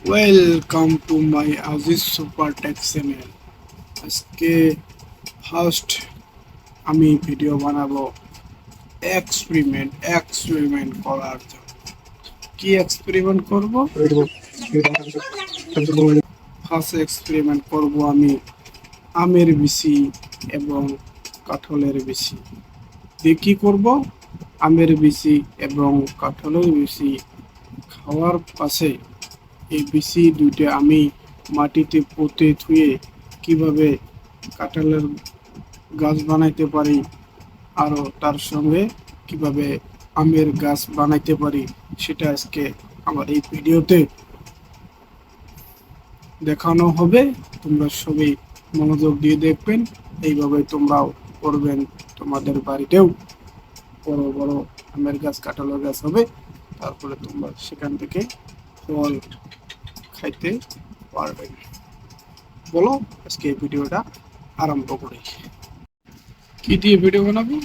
Welcome to my Aziz super take channel. আজকে first আমি video বানাবো এক্সপেরিমেন্ট করার জন্য। কি এক্সপেরিমেন্ট করব? ফার্স্ট এক্সপেরিমেন্ট করব আমি আমের বিচি এবং কাঁঠালের বিচি দিয়ে। কি করব? আমের বিচি এবং কাঁঠালের বিচি খাওয়ার পাশে এই বিচি দুইটা আমি মাটিতে পুঁতে থুয়ে কিভাবে কাঁঠালের গাছ বানাইতে পারি, আরও তার সঙ্গে কিভাবে আমের গাছ বানাইতে পারি, সেটা আজকে আমার এই ভিডিওতে দেখানো হবে। তোমরা সবাই মনোযোগ দিয়ে দেখবেন। এইভাবে তোমরাও করবেন। তোমাদের বাড়িতেও বড় বড় আমের গাছ, কাঁঠালের গাছ হবে। তারপরে তোমরা সেখান থেকে ফল খাইতে পারবেন। বলো, আজকে এই ভিডিওটা আরম্ভ করি। কি দিয়ে ভিডিও বানাবো?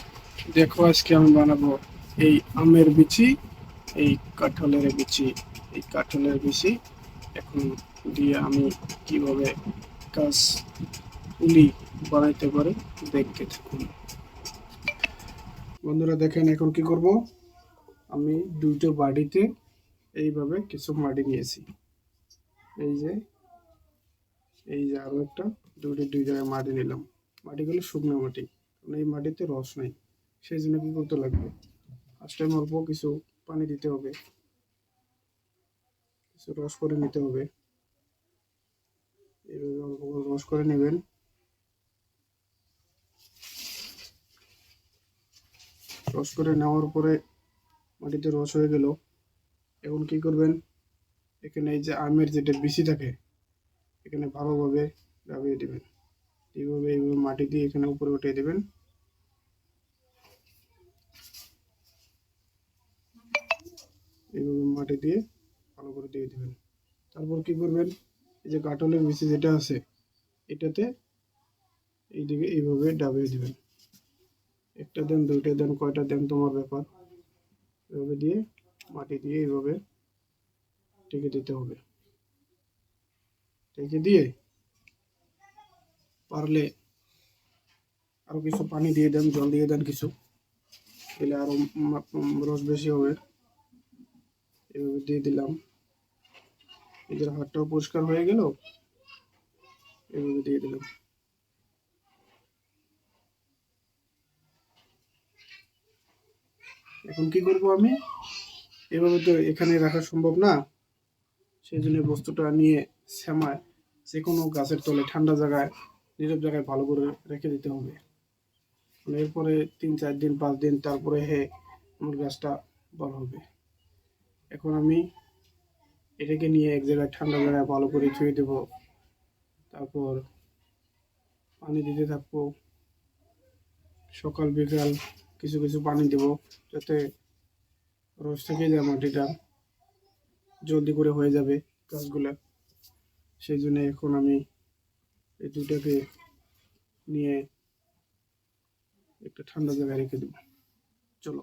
দেখো, আজকে আমি বানাবো এই আমের বিচি, এই কাঁঠালের বিচি। এই কাঁঠালের বিচি এখন দিয়ে আমি কিভাবে গাছ পুলি বানাইতে পারি দেখতে থাকুন। বন্ধুরা দেখেন, এখন কি করব, আমি দুটো বাড়িতে এইভাবে কিছু মাটি নিয়েছি। এই যে আরো একটা দুই জায়গায় মাটি নিলাম। মাটিগুলো শুকনো মাটি, কারণ এই মাটিতে রস নেই। সেই জন্য কি করতে লাগবে, ফার্স্ট টাইম অল্প কিছু পানি দিতে হবে, কিছু রস করে নিতে হবে। এইভাবে অল্প করে রস করে নেবেন। রস করে নেওয়ার পরে মাটিতে রস হয়ে গেল। এখন কি করবেন, এখানে এই যে আমের যেটা বিচি থাকে, এখানে ভালোভাবে দাবিয়ে দেবেন। এইভাবে মাটি দিয়ে এখানে উপরে উঠিয়ে দেবেন। এইভাবে মাটি দিয়ে ভালো করে দিয়ে দেবেন। তারপর কি করবেন, এই যে কাঁঠালের বিচি যেটা আছে, এটাতে এইদিকে এইভাবে ডাবিয়ে দিবেন। একটা দেন, দুইটা দেন, কয়টা দেন তোমার ব্যাপার। এভাবে দিয়ে মাটি দিয়ে এইভাবে ঢেকে দিতে হবে। ঢেকে দিয়ে পারলে আরো কিছু পানি দিয়ে দেন, জল দিয়ে দেন কিছু, দিলে আরো রস বেশি হবে। এভাবে দিয়ে দিলাম। এদের হাতটাও পরিষ্কার হয়ে গেল। এভাবে দিয়ে দিলাম। এখন কি করব আমি, এভাবে তো এখানে রাখা সম্ভব না, সেই জন্য বস্তুটা নিয়ে সেমায় যে কোনো গাছের তলে ঠান্ডা জায়গায়, নীরব জায়গায় ভালো করে রেখে দিতে হবে। এরপরে 3-4 দিন 5 দিন তারপরে আমার গাছটা বড় হবে। এখন আমি এটাকে নিয়ে এক জায়গায় ঠান্ডা জায়গায় ভালো করে ধুয়ে দেব। তারপর পানি দিতে থাকবো, সকাল বিকাল কিছু কিছু পানি দেব, যাতে রস থেকে যায়, মাটিটা জলদি করে হয়ে যাবে গাছগুলা। সেই জন্য এখন আমি এই দুটাকে নিয়ে একটা ঠান্ডা জায়গায় রেখে দেবো। চলো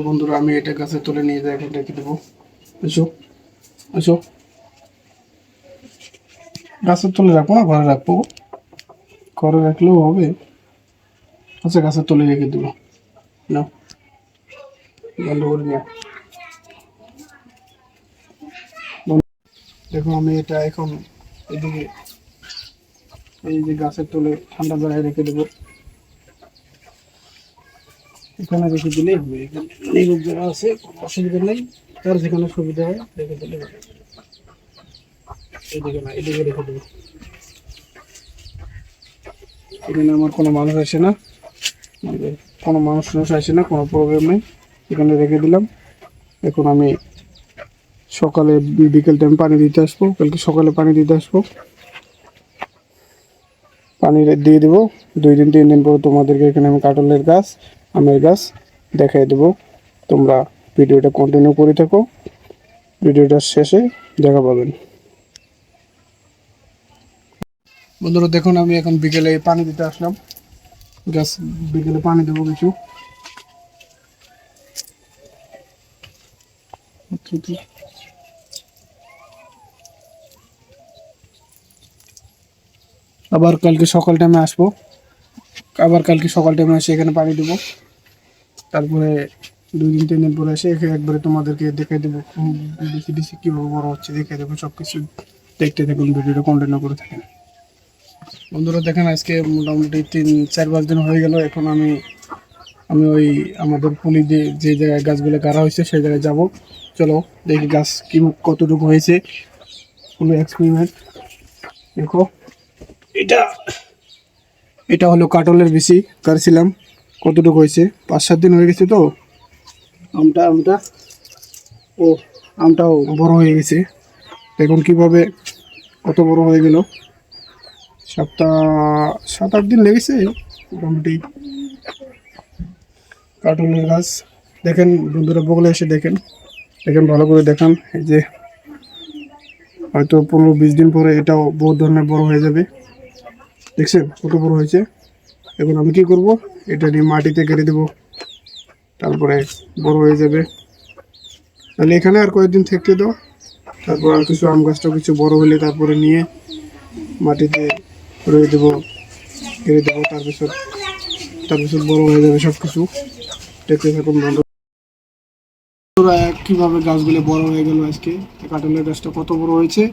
বন্ধুরা, আমি এটা গাছের তলে নিয়ে যাই, এখন রেখে দেবো। এসো এসো, গাছের তলে রাখবো না, ঘরে রাখবো। ঘরে রাখলেও হবে। আচ্ছা, গাছের তলে রেখে দেবো। না, বন্ধ করে নিয়ে দেখো, আমি এটা এখন এদিকে এই যে গাছের তলে ঠান্ডা জায়গায় রেখে দেবো। এখানে রেখে দিলেই হবে। এখানে এইরূপ জায়গা আছে, অসুবিধা নেই। তার যেখানে সুবিধা হয় রেখে দিলে হবে। এদিকে না, এদিকে রেখে দেবো। এখানে আমার কোনো মানুষ আসে না, কোনো মানুষ আসে না, কোনো প্রবলেম নেই। এখানে রেখে দিলাম। এখন আমি সকালে বিকেল টাইম পানি দিতে আসবো, কালকে সকালে পানি দিতে আসবো। পানি দিয়ে দেবো। 2-3 দিন পর তোমাদেরকে এখানে আমি কাঁঠালের গাছ, আমের গাছ দেখাই দেবো। তোমরা ভিডিওটা কন্টিনিউ করে থাকো, ভিডিওটার শেষে দেখা পাবেন। বন্ধুরা দেখুন, আমি এখন বিকেলে পানি দিতে আসলাম। গাছ বিকেলে পানি দেবো কিছু। আবার কালকে সকাল টাইমে আসবো, আবার কালকে সকাল টাইমে এসে এখানে পানি দেবো। তারপরে 2 দিন 3 দিন পরে এসে একবারে তোমাদেরকে দেখে দেবো ডিসি ডিসি কীভাবে বড় হচ্ছে, দেখে দেবো সব কিছু। দেখতে থাকুন, ভিডিওটা কন্টিনিউ করে থাকেন। বন্ধুরা দেখেন, আজকে মোটামুটি 3-4-5 দিন হয়ে গেল। এখন আমি আমি ওই আমাদের পুলি যে যে জায়গায় গাছগুলো গাড়া হয়েছে সেই জায়গায় যাব। চলো দেখি গাছ কি কতটুকু হয়েছে, পুরো এক্সপেরিমেন্ট। দেখো, এটা এটা হলো কাটলের বিচি, কাটছিলাম। কতটুকু হয়েছে, 5-7 দিন হয়ে গেছে তো। আমটা আমটা ও আমটাও বড় হয়ে গেছে। দেখুন কিভাবে কত বড় হয়ে গেল। 7-8 দিন লেগেছে মোটামুটি। কাটলের গাছ দেখেন বন্ধুরা, বগলে এসে দেখেন, দেখেন ভালো করে দেখান। এই যে হয়তো 15-20 দিন পরে এটাও বহুত ধরনের বড় হয়ে যাবে। দেখছেন কত বড় হয়েছে। এখন আমি কি করব, এটা নিয়ে মাটিতে গেড়ে দেবো, তারপরে বড় হয়ে যাবে। তাহলে এখানে আর কয়েকদিন থাকতে দাও, তারপর আর কিছু আম গাছটা কিছু বড় হলে তারপরে নিয়ে মাটিতে রয়ে দেবো, গেড়ে দেবো। তারপিছর বড় হয়ে যাবে সব কিছু। দেখতে থাকুন বন্ধুরা কিভাবে গাছগুলো বড় হয়ে গেল। আজকে কাঁঠালের গাছটা কত বড় হয়েছে,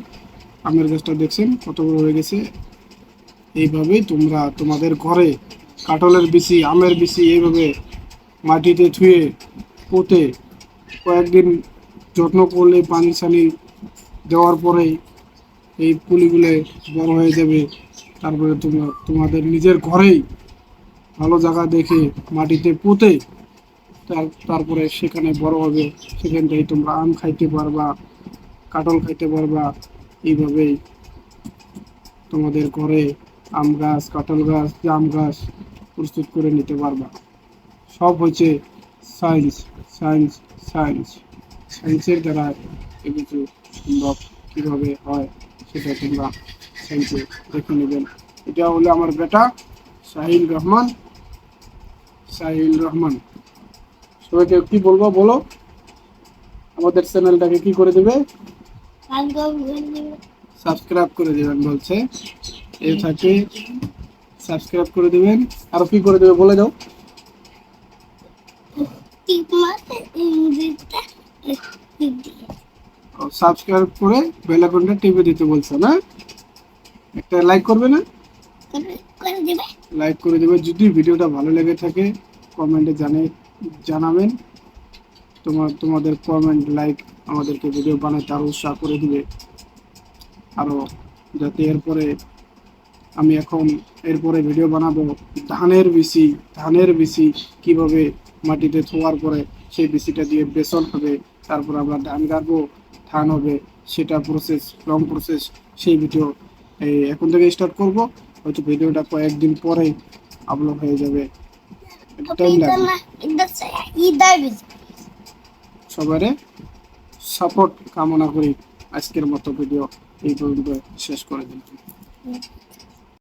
আমের গাছটা দেখছেন কত বড় হয়ে গেছে। এইভাবেই তোমরা তোমাদের ঘরে কাঁঠালের বিচি, আমের বিচি এইভাবে মাটিতে ধুয়ে পুঁতে কয়েকদিন যত্ন করলে, পানি ছানি দেওয়ার পরেই এই পুলিগুলো বড় হয়ে যাবে। তারপরে তোমরা তোমাদের নিজের ঘরেই ভালো জায়গা দেখে মাটিতে পুঁতে তারপরে সেখানে বড় হবে। সেখান থেকে তোমরা আম খাইতে পারবা, কাঁঠাল খাইতে পারবা। এইভাবেই তোমাদের ঘরে আম গাছ, কাঁঠাল গাছ, জাম গাছ প্রস্তুত করে নিতে পারবা। সব হচ্ছে সায়েন্স, সায়েন্স, সায়েন্স। সায়েন্সের দ্বারা কিছু সম্ভব। কীভাবে হয় সেটা তোমরা সায়েন্সে দেখে নেবেন। এটা হলো আমার বেটা সাহিল রহমান, সাহিল রহমান। সবাইকে কি বলবো বলো, আমাদের চ্যানেলটাকে কি করে দেবে, সাবস্ক্রাইব করে দেবেন বলছে। এই থাকে সাবস্ক্রাইব করে দেবেন, আরো কি করে দেবে বলে দাও। সাবস্ক্রাইব করে বেল আইকনটা টিপে দিতে বলছে না। একটা লাইক করবে না, লাইক করে দেবে। যদি ভিডিওটা ভালো লেগে থাকে কমেন্টে জানাবেন। তোমাদের কমেন্ট লাইক আমাদেরকে ভিডিও বানাতে আরো উৎসাহ করে দিবে। আরো যাতে আমি এরপরে ভিডিও বানাবো ধানের বিচি কিভাবে মাটিতে ছোঁয়ার পরে সেই বিচিটা দিয়ে বেসন হবে, তারপর আমরা ধান গাড়বো, ধান হবে, সেটা প্রসেস, লং প্রসেস। সেই ভিডিও এখন থেকে স্টার্ট করব। হয়তো ভিডিওটা কয়েকদিন পরে আপলোড হয়ে যাবে, টাইম লাগবে। সবারে সাপোর্ট কামনা করি। আজকের মতো ভিডিও এই পর্যন্ত শেষ করে দিলাম।